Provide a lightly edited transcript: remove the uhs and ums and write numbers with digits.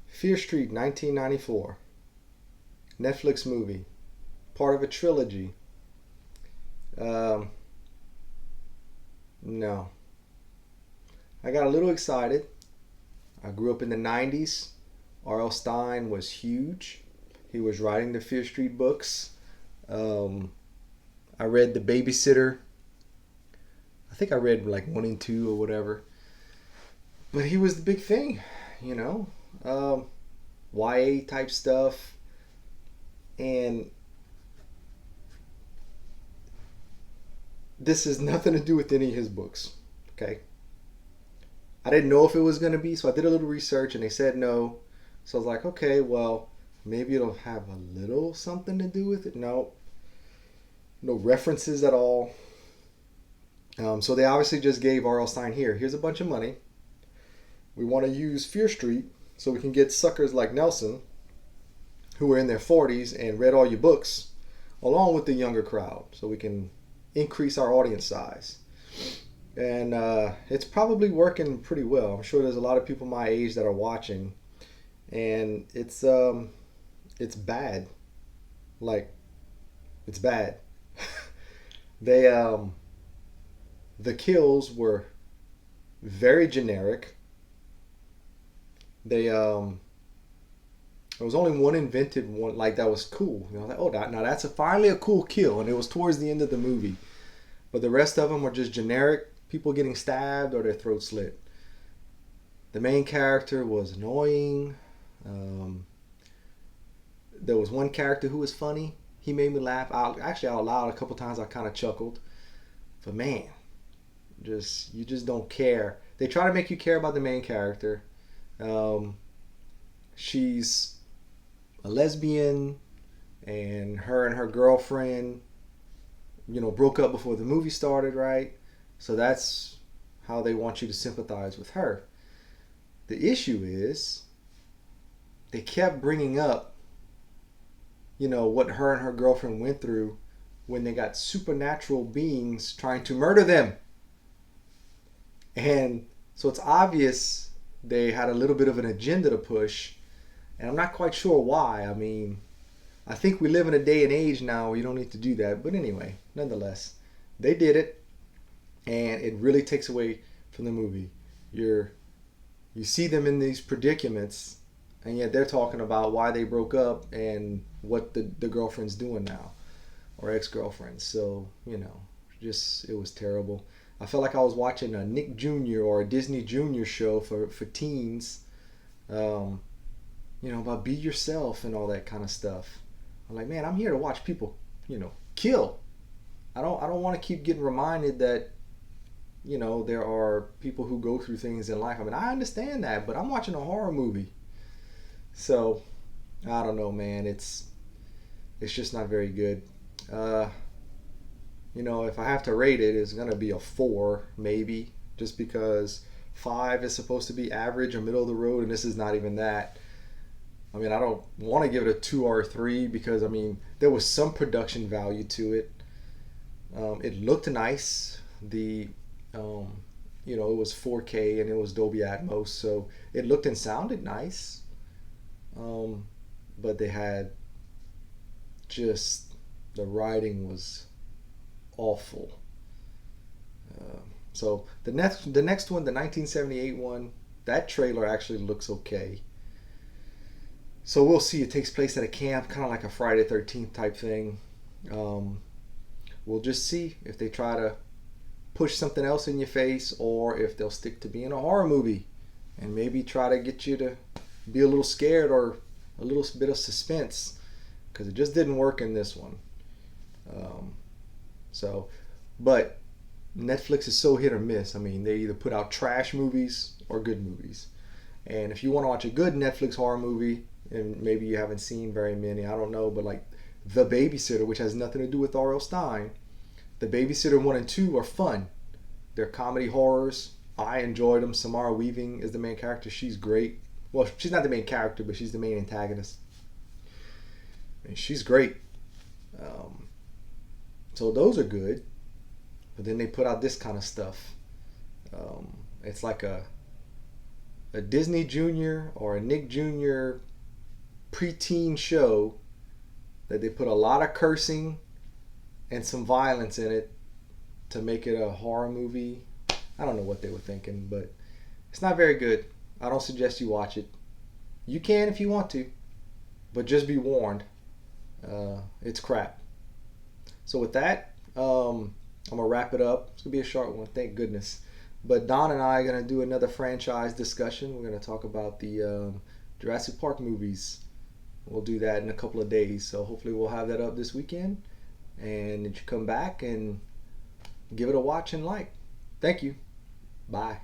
Fear Street, 1994. Netflix movie. Part of a trilogy. Um, no. I got a little excited. I grew up in the 90s. R.L. Stein was huge. He was writing the Fear Street books. Um, I read The Babysitter. I think I read like one and two or whatever. But he was the big thing, you know. Um, YA type stuff. And this has nothing to do with any of his books. Okay. I didn't know if it was going to be, so I did a little research and they said no. So I was like, okay, well, maybe it'll have a little something to do with it. No, no references at all. So they obviously just gave R.L. Stein here. Here's a bunch of money. We want to use Fear Street so we can get suckers like Nelson, who are in their 40s and read all your books, along with the younger crowd, so we can increase our audience size. And it's probably working pretty well. I'm sure there's a lot of people my age that are watching, and it's bad. Like it's bad. they The kills were very generic. They There was only one invented one like that was cool. You know, like, oh, now that's finally a cool kill, and it was towards the end of the movie. But the rest of them were just generic people getting stabbed or their throat slit. The main character was annoying. Um, there was one character who was funny. He made me laugh out loud a couple times. I kind of chuckled. But man, you just don't care. They try to make you care about the main character. Um, she's a lesbian, and her girlfriend, broke up before the movie started, right? So that's how they want you to sympathize with her. The issue is they kept bringing up, what her and her girlfriend went through when they got supernatural beings trying to murder them. And so it's obvious they had a little bit of an agenda to push, and I'm not quite sure why. I mean, I think we live in a day and age now where you don't need to do that. But anyway, nonetheless, they did it, and it really takes away from the movie. You're you see them in these predicaments, and yet they're talking about why they broke up and what the girlfriend's doing now, or ex-girlfriend. So just it was terrible. I felt like I was watching a Nick Jr. or a Disney Junior show for teens. Um, about be yourself and all that kind of stuff. I'm like, man, I'm here to watch people, kill. I don't want to keep getting reminded that there are people who go through things in life. I mean, I understand that, but I'm watching a horror movie. So I don't know, man. It's just not very good. Uh, if I have to rate it, it's gonna be a four, maybe, just because five is supposed to be average or middle of the road, and this is not even that. I mean, I don't want to give it a two or a three because I mean there was some production value to it. It looked nice. Um, it was 4K and it was Dolby Atmos, so it looked and sounded nice. Um, but they had just the writing was awful. So the next one, the 1978 one, that trailer actually looks okay. So we'll see. It takes place at a camp, kind of like a Friday 13th type thing. Um, we'll just see if they try to push something else in your face or if they'll stick to being a horror movie and maybe try to get you to be a little scared or a little bit of suspense because it just didn't work in this one. Um, so, but Netflix is so hit or miss. I mean, they either put out trash movies or good movies. And if you want to watch a good Netflix horror movie, and maybe you haven't seen very many, I don't know, but like The Babysitter, which has nothing to do with R.L. Stein, The Babysitter 1 and 2 are fun. They're comedy horrors. I enjoyed them. Samara Weaving is the main character. She's great. Well, she's not the main character, but she's the main antagonist. And she's great. Um, so those are good. But then they put out this kind of stuff. Um, It's like a Disney Junior or a Nick Jr. preteen show that they put a lot of cursing and some violence in it to make it a horror movie. I don't know what they were thinking, but it's not very good. I don't suggest you watch it. You can if you want to, but just be warned. It's crap. So with that, I'm gonna wrap it up. It's gonna be a short one, thank goodness. But Don and I are gonna do another franchise discussion. We're gonna talk about the Jurassic Park movies. We'll do that in a couple of days. So hopefully we'll have that up this weekend, and you come back and give it a watch and like. Thank you. Bye.